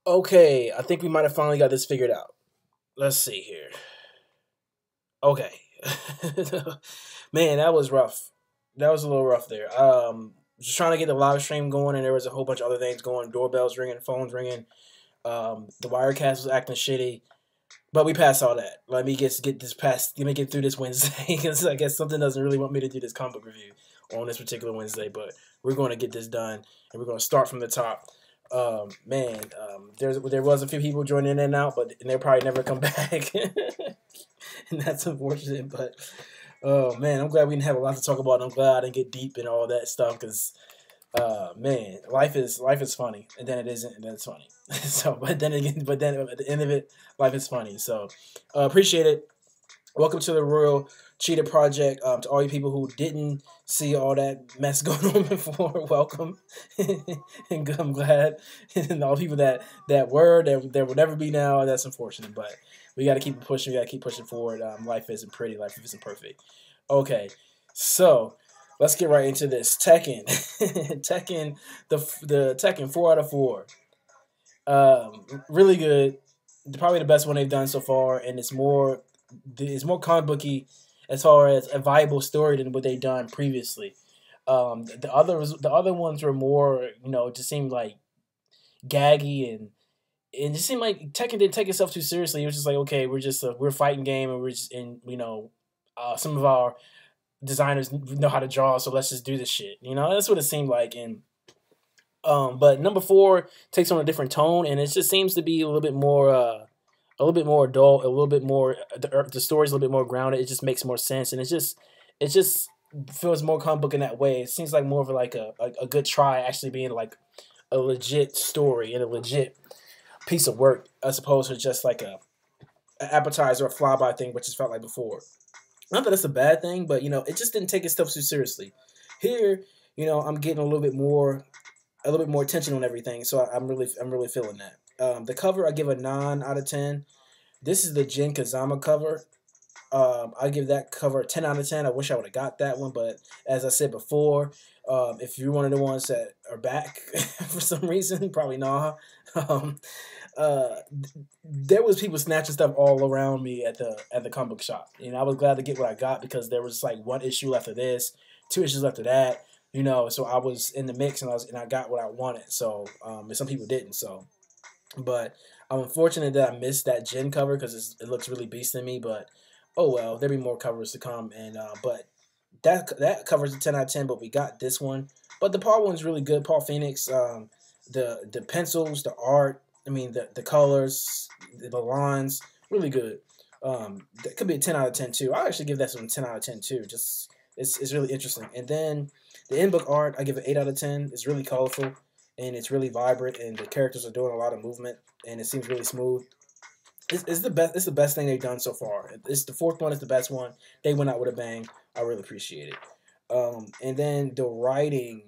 Okay, I think we might have finally got this figured out. Let's see here. Okay. Man, that was rough. That was a little rough there. Just trying to get the live stream going, and there was a whole bunch of other things going. Doorbells ringing, phones ringing. The Wirecast was acting shitty, but we passed all that. Let me get this past. Let me get through this Wednesday because I guess something doesn't really want me to do this comic book review on this particular Wednesday, but we're going to get this done, and we're going to start from the top. Man, there was a few people joining in and out, but they'll probably never come back, and that's unfortunate. But oh man, I'm glad we didn't have a lot to talk about. I'm glad I didn't get deep in all that stuff because man, life is funny, and then it isn't, and then it's funny. So, but then again, but then at the end of it, life is funny. So, appreciate it. Welcome to the Royal Cheetah Project. To all you people who didn't see all that mess going on before, welcome. And I'm glad. And all the people that were, there will never be now, that's unfortunate. But we got to keep pushing. We got to keep pushing forward. Life isn't pretty. Life isn't perfect. Okay, so let's get right into this. Tekken. Tekken, the Tekken 4 out of 4. Really good. Probably the best one they've done so far, and it's more comic booky as far as a viable story than what they've done previously. The other ones were more, just seemed like gaggy, and it just seemed like Tekken didn't take itself too seriously. It was just like, okay, we're a fighting game, and we're just some of our designers know how to draw, so let's just do this shit. That's what it seemed like. And but number 4 takes on a different tone, and it just seems to be a little bit more adult, a little bit more the story's a little bit more grounded. It just makes more sense, and it just feels more comic book in that way. It seems like more of like a good try actually being like a legit story and a legit piece of work as opposed to just like an appetizer or flyby thing, which it felt like before. Not that it's a bad thing, but it just didn't take itself too seriously. Here, I'm getting a little bit more attention on everything, so I'm really feeling that. The cover I give a 9 out of 10. This is the Jin Kazama cover. I give that cover a 10 out of 10. I wish I would have got that one, but as I said before, if you're one of the ones that are back for some reason, probably not. There was people snatching stuff all around me at the comic book shop. I was glad to get what I got because there was like 1 issue left of this, 2 issues left of that. So I was in the mix and I got what I wanted. So and some people didn't. So, but I'm unfortunate that I missed that Jin cover because it looks really beast in me. But oh well, there'll be more covers to come. And but that covers a 10 out of 10. But we got this one. But the Paul one's really good. Paul Phoenix. The pencils, the art. I mean the colors, the lines, really good. That could be a 10 out of 10 too. I actually give that some 10 out of 10 too. Just it's really interesting. And then the in-book art, I give it 8 out of 10. It's really colorful, and it's really vibrant, and the characters are doing a lot of movement, and it seems really smooth. It's the best. It's the best thing they've done so far. It's the 4th one is the best one. They went out with a bang. I really appreciate it. And then the writing.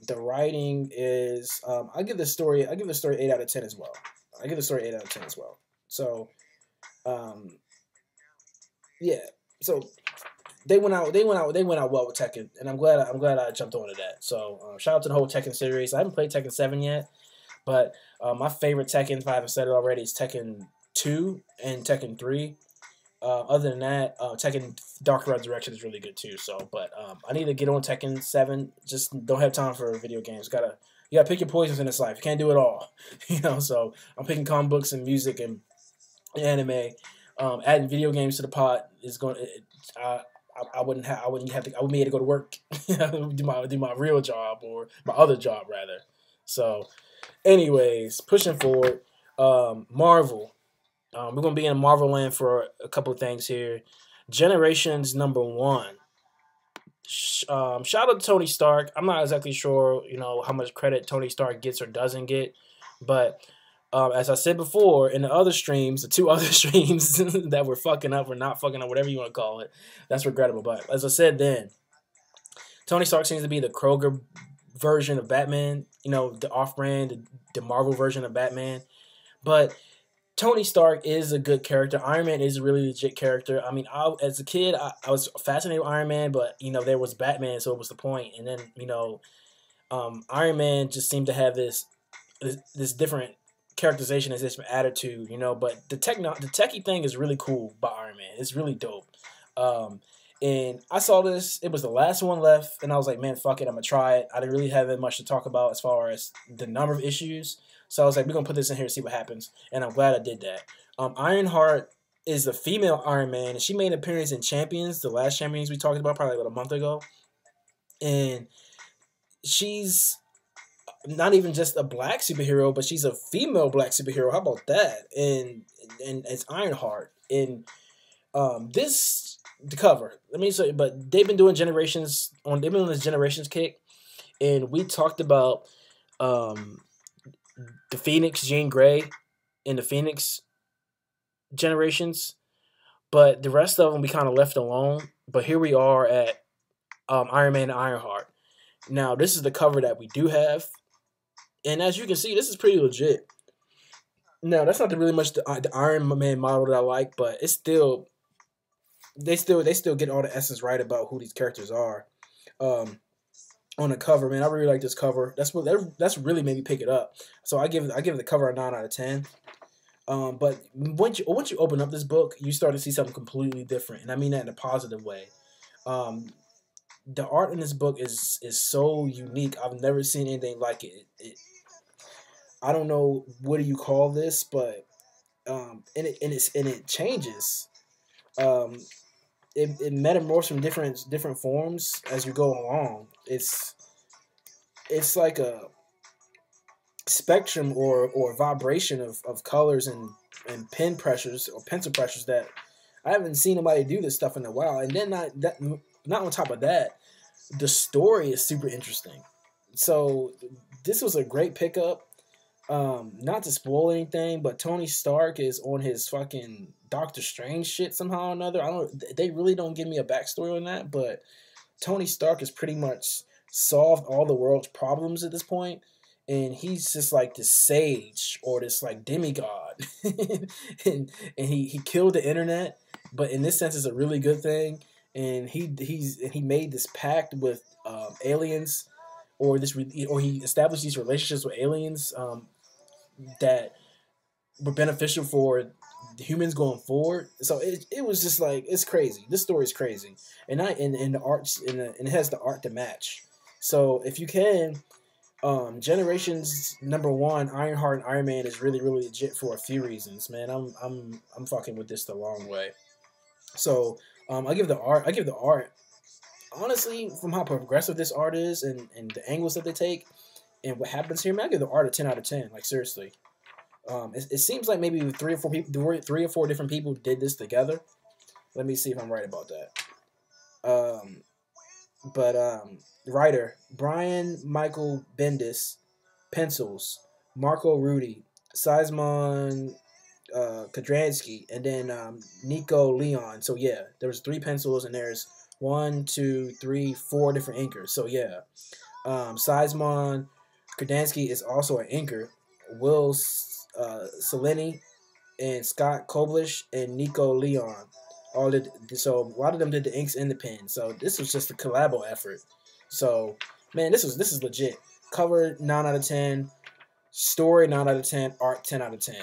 The writing is I give the story 8 out of 10 as well. I give the story 8 out of 10 as well. So yeah. So they went out well with Tekken, and I'm glad I jumped onto that. So shout out to the whole Tekken series. I haven't played Tekken 7 yet, but my favorite Tekken, if I haven't said it already, is Tekken 2 and Tekken 3. Other than that, Tekken Dark Resurrection is really good too. So, but I need to get on Tekken 7. Just don't have time for video games. You gotta pick your poisons in this life. You can't do it all, So I'm picking comic books and music and anime. Adding video games to the pot is going. I wouldn't be able to go to work, do my real job or my other job rather. So, anyways, pushing forward, Marvel. We're gonna be in Marvel land for a couple of things here. Generations #1. Shout out to Tony Stark. I'm not exactly sure, how much credit Tony Stark gets or doesn't get, but as I said before in the other streams, the 2 other streams that were fucking up or not fucking up, whatever you want to call it, that's regrettable. But as I said then, Tony Stark seems to be the Kroger version of Batman, the off-brand, the Marvel version of Batman. But Tony Stark is a good character. Iron Man is a really legit character. I mean, as a kid, I was fascinated with Iron Man, but, there was Batman, so it was the point. And then, Iron Man just seemed to have this different characterization is just attitude, you know. But the techie thing is really cool by Iron Man. It's really dope. Um, and I saw this. It was the last one left, and I was like, man, fuck it, I'm gonna try it. I didn't really have that much to talk about as far as the number of issues. So I was like, we're gonna put this in here and see what happens. And I'm glad I did that. Ironheart is the female Iron Man, and she made an appearance in Champions, the last Champions we talked about probably about a month ago. And she's not even just a black superhero, but she's a female black superhero. How about that? And it's Ironheart. And this the cover. Let me say, but they've been doing Generations on. They've been on this Generations kick, and we talked about the Phoenix, Jean Grey, and the Phoenix Generations, but the rest of them we kind of left alone. But here we are at Iron Man and Ironheart. Now this is the cover that we do have, and as you can see, this is pretty legit. Now that's not really much the Iron Man model that I like, but it's still they still get all the essence right about who these characters are. On the cover, man, I really like this cover. That's really made me pick it up. So I give the cover a 9 out of 10. But once you open up this book, you start to see something completely different, and I mean that in a positive way. The art in this book is so unique. I've never seen anything like it. I don't know what do you call this, but and it changes. It metamorphs from different forms as you go along. It's like a spectrum or vibration of colors and pen pressures or pencil pressures that I haven't seen nobody do this stuff in a while. And then not on top of that, the story is super interesting. So this was a great pickup. Not to spoil anything, but Tony Stark is on his fucking Doctor Strange shit somehow or another. They really don't give me a backstory on that, but Tony Stark has pretty much solved all the world's problems at this point, and he's just like this sage or this like demigod, and he killed the internet, but in this sense, it's a really good thing. And he made this pact with aliens, or he established these relationships with aliens that were beneficial for the humans going forward. So it was just like, it's crazy. This story is crazy, and the arts and it has the art to match. So if you can, Generations #1, Ironheart and Iron Man is really really legit for a few reasons, man. I'm fucking with this the long way. So I give the art honestly, from how progressive this art is and the angles that they take and what happens here, man, I give the art a 10 out of 10. Like seriously. It seems like maybe 3 or 4 different people did this together. Let me see if I'm right about that. Writer Brian Michael Bendis, pencils Marco Rudy, Sizemon Kadransky, and then Nico Leon. So yeah, there was 3 pencils, and there's 1, 2, 3, 4 different inkers. So yeah, Sizemon Kadransky is also an inker. Will Seleni and Scott Koblish and Nico Leon all did. So a lot of them did the inks and the pen. So this was just a collabo effort. So man, this is legit. Cover 9 out of 10, story 9 out of 10, art 10 out of 10.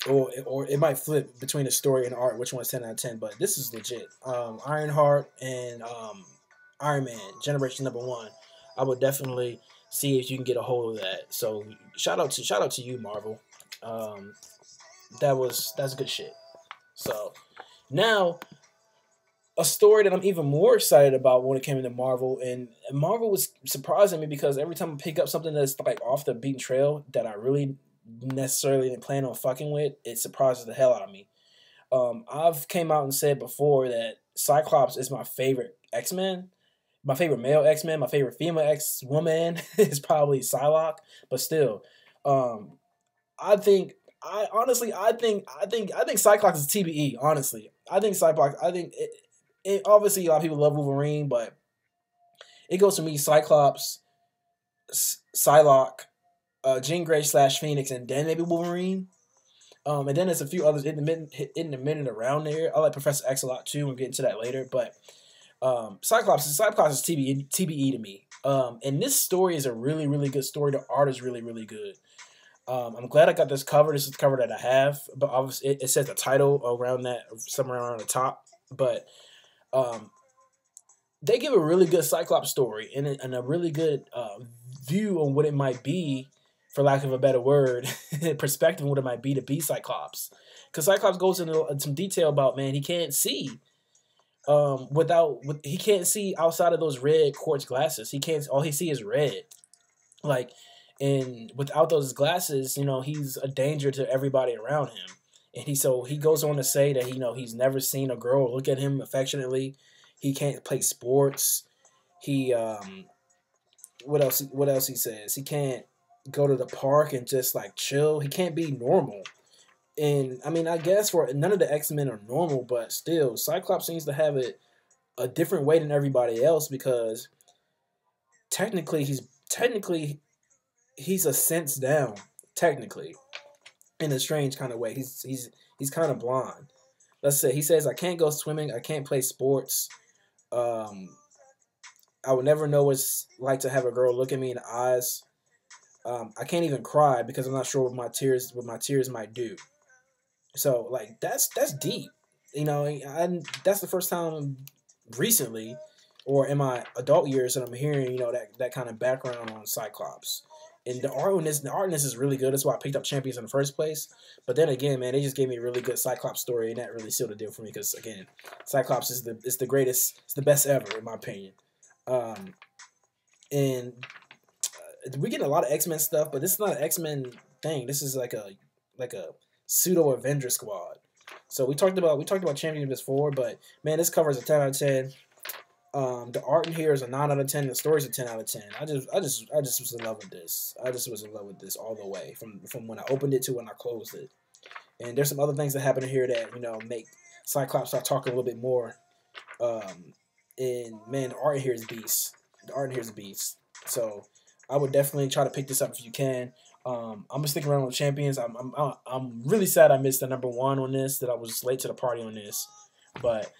Or it might flip between the story and art, which one's 10 out of 10. But this is legit. Ironheart and Iron Man Generation #1. I would definitely see if you can get a hold of that. So shout out to you, Marvel. That's good shit. So now a story that I'm even more excited about when it came into Marvel, and Marvel was surprising me because every time I pick up something that's like off the beaten trail that I really necessarily didn't plan on fucking with, it surprises the hell out of me. I've came out and said before that Cyclops is my favorite X-Men. My favorite male X-Men, my favorite female X-Woman is probably Psylocke, but still, I think Cyclops is TBE. Honestly, I think Cyclops. I think obviously a lot of people love Wolverine, but it goes to me Cyclops, Psylocke, Jean Grey / Phoenix, and then maybe Wolverine. And then there's a few others in the minute around there. I like Professor X a lot too. We'll get into that later, but. Cyclops is TBE to me. And this story is a really, really good story. The art is really, really good. I'm glad I got this cover. This is the cover that I have, but obviously it says the title around that, somewhere around the top. But um, they give a really good Cyclops story and a really good view on what it might be, for lack of a better word, perspective on what it might be to be Cyclops. Because Cyclops goes into some detail about, man, he can't see he can't see outside of those red quartz glasses. He can't. All he see is red. Like, and without those glasses, he's a danger to everybody around him. And he goes on to say that he's never seen a girl look at him affectionately. He can't play sports. He what else he says? He can't go to the park and just like chill. He can't be normal. And I mean, I guess for none of the X-Men are normal, but still, Cyclops seems to have it a different way than everybody else, because technically he's a sense down, technically, in a strange kind of way. He's kind of blind. Let's say he says, I can't go swimming, I can't play sports. Um, I would never know what it's like to have a girl look at me in the eyes. I can't even cry because I'm not sure what my tears might do. So like that's deep. That's the first time recently, or in my adult years, that I'm hearing that kind of background on Cyclops. And the art in this is really good. That's why I picked up Champions in the first place. But then again, man, they just gave me a really good Cyclops story, and that really sealed the deal for me. Because again, Cyclops is the greatest, it's the best ever in my opinion. And we get a lot of X-Men stuff, but this is not an X-Men thing. This is like a pseudo Avenger squad. So we talked about Champions before, but man, this covers a 10 out of 10. The art in here is a 9 out of 10. The story's a 10 out of 10. I just was in love with this. I just was in love with this all the way from when I opened it to when I closed it. And there's some other things that happen in here that make Cyclops start talking a little bit more. And man, the art in here is beast. The art in here is a beast. So I would definitely try to pick this up if you can. I'm gonna stick around with Champions. I'm really sad I missed the #1 on this. That I was late to the party on this, but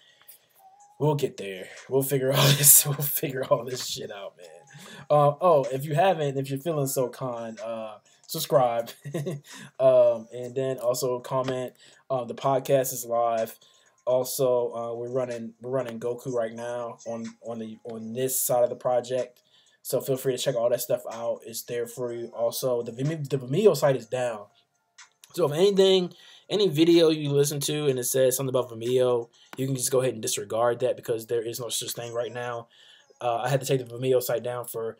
we'll get there. We'll figure all this. We'll figure all this shit out, man. If you're feeling so kind, subscribe, and then also comment. The podcast is live. Also, we're running Goku right now on this side of the project. So feel free to check all that stuff out. It's there for you. Also, the Vimeo site is down. So if any video you listen to and it says something about Vimeo, you can just go ahead and disregard that, because there is no such thing right now. I had to take the Vimeo site down for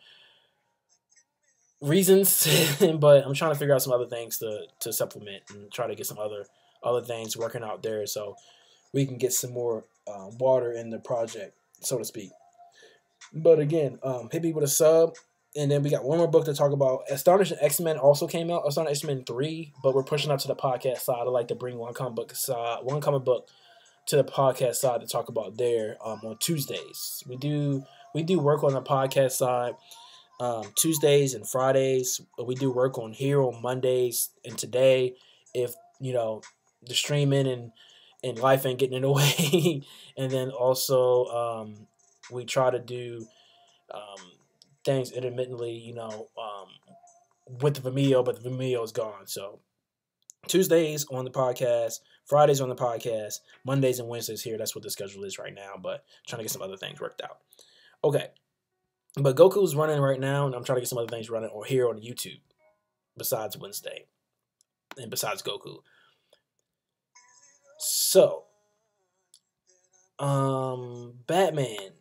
reasons, but I'm trying to figure out some other things to supplement and try to get some other things working out there, so we can get some more water in the project, so to speak. But again, hit me with a sub. And then we got one more book to talk about. Astonishing X-Men also came out. Astonishing X-Men 3, but we're pushing up to the podcast side. I like to bring one comic book to the podcast side to talk about there on Tuesdays. We do work on the podcast side Tuesdays and Fridays. We do work on here on Mondays and today, if the streaming and life ain't getting in the way. And then also we try to do things intermittently, with the Vimeo, but the Vimeo is gone. So Tuesdays on the podcast, Fridays on the podcast, Mondays and Wednesdays here. That's what the schedule is right now, but trying to get some other things worked out. Okay. But Goku's running right now, and I'm trying to get some other things running here on YouTube besides Wednesday and besides Goku. So, Batman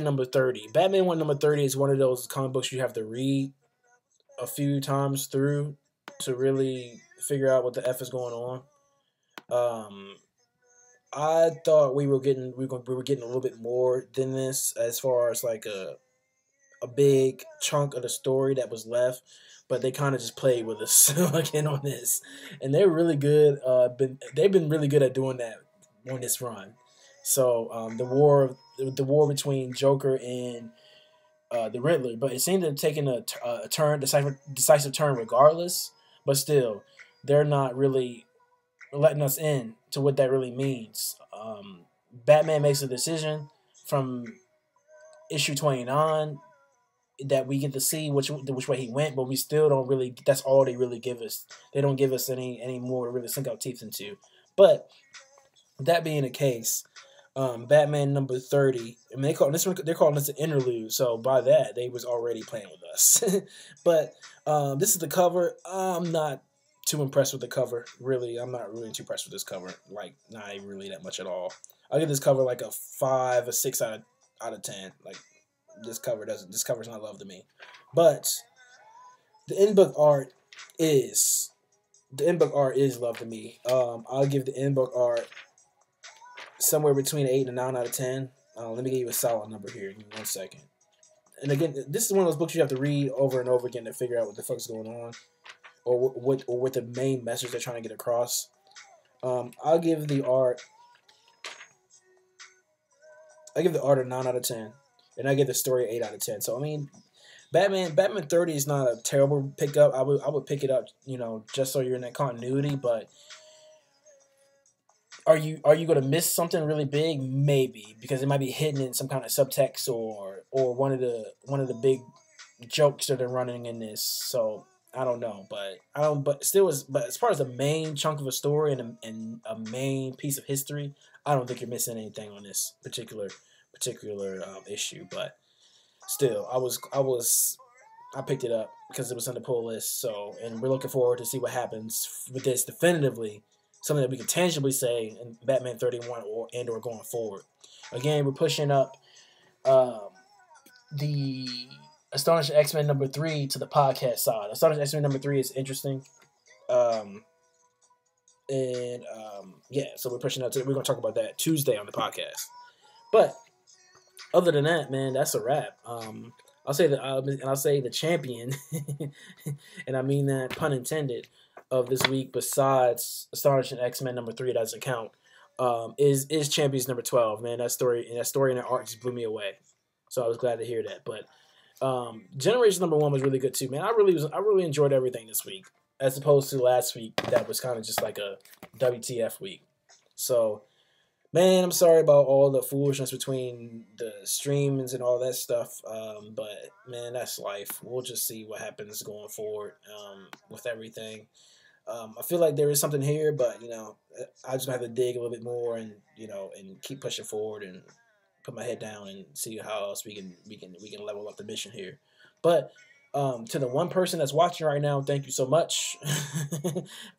number 30. Batman number 30 is one of those comic books you have to read a few times through to really figure out what the F is going on. I thought we were getting a little bit more than this, as far as like a big chunk of the story that was left, but they kind of just played with us again on this, and they're really good. They've been really good at doing that on this run. So the war between Joker and the Riddler, but it seemed to have taken a decisive turn regardless. But still, they're not really letting us in to what that really means. Batman makes a decision from issue 29 that we get to see which way he went, but we still don't really. That's all they really give us. They don't give us any more to really sink our teeth into. But that being the case, Batman number 30. I mean, they call this one. They're calling this an interlude. So by that, they was already playing with us. But this is the cover. I'm not too impressed with the cover. Really, I'm not really too impressed with this cover. Like, not even really that much at all. I'll give this cover like a 5 or 6 out of 10. Like, this cover's not love to me. But the in book art is love to me. I'll give the in book art somewhere between 8 and 9 out of 10. Let me give you a solid number here. Give me 1 second. And again, this is one of those books you have to read over and over again to figure out what the fuck's going on, or what the main message they're trying to get across. I'll give the art. I give the art a 9 out of 10, and I give the story an 8 out of 10. So I mean, Batman 30 is not a terrible pickup. I would pick it up, just so you're in that continuity, but. Are you going to miss something really big? Maybe, because it might be hidden in some kind of subtext or one of the big jokes that they're running in this. So I don't know, but as far as the main chunk of a story and a main piece of history, I don't think you're missing anything on this particular issue. But still, I picked it up because it was on the pull list. So, and we're looking forward to see what happens with this definitively. Something that we can tangibly say in Batman 31 or going forward. Again, we're pushing up the Astonishing X-Men number 3 to the podcast side. Astonishing X-Men number 3 is interesting. So we're pushing up to. We're going to talk about that Tuesday on the podcast. But other than that, man, that's a wrap. I'll say the champion, and I mean that pun intended, of this week, besides Astonishing X-Men number 3, that doesn't count, is Champions number 12. Man, that story and that arc just blew me away. So I was glad to hear that. But Generation number 1 was really good too, man. I really enjoyed everything this week, as opposed to last week that was kind of just like a WTF week. So, man, I'm sorry about all the foolishness between the streamings and all that stuff. But man, that's life. We'll just see what happens going forward with everything. I feel like there is something here, but I just have to dig a little bit more and and keep pushing forward and put my head down and see how else we can level up the mission here. But to the one person that's watching right now, thank you so much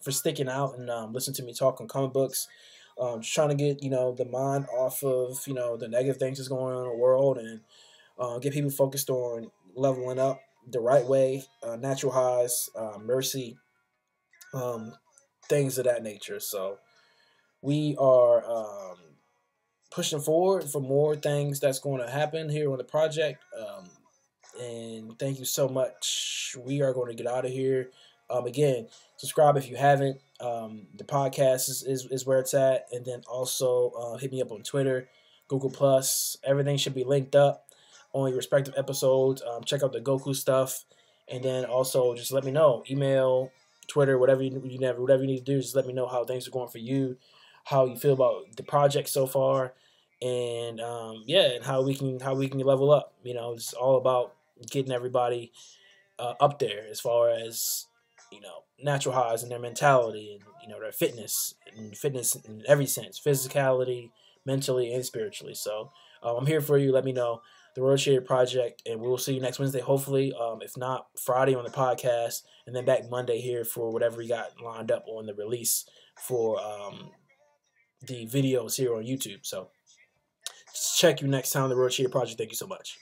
for sticking out and listening to me talk on comic books. Just trying to get the mind off of the negative things that's going on in the world and get people focused on leveling up the right way, natural highs, mercy. Things of that nature. So we are pushing forward for more things that's going to happen here on the project. And thank you so much. We are going to get out of here. Again, subscribe if you haven't. The podcast is where it's at. And then also hit me up on Twitter, Google Plus. Everything should be linked up on your respective episodes. Check out the Goku stuff. And then also just let me know. Email, Twitter, whatever you need to do, just let me know how things are going for you, how you feel about the project so far, and and how we can level up. It's all about getting everybody up there as far as natural highs and their mentality and their fitness in every sense, physicality, mentally, and spiritually. So I'm here for you. Let me know. The Road Shader Project, and we'll see you next Wednesday, hopefully. If not, Friday on the podcast, and then back Monday here for whatever we got lined up on the release for the videos here on YouTube. So check you next time, The Road Shader Project. Thank you so much.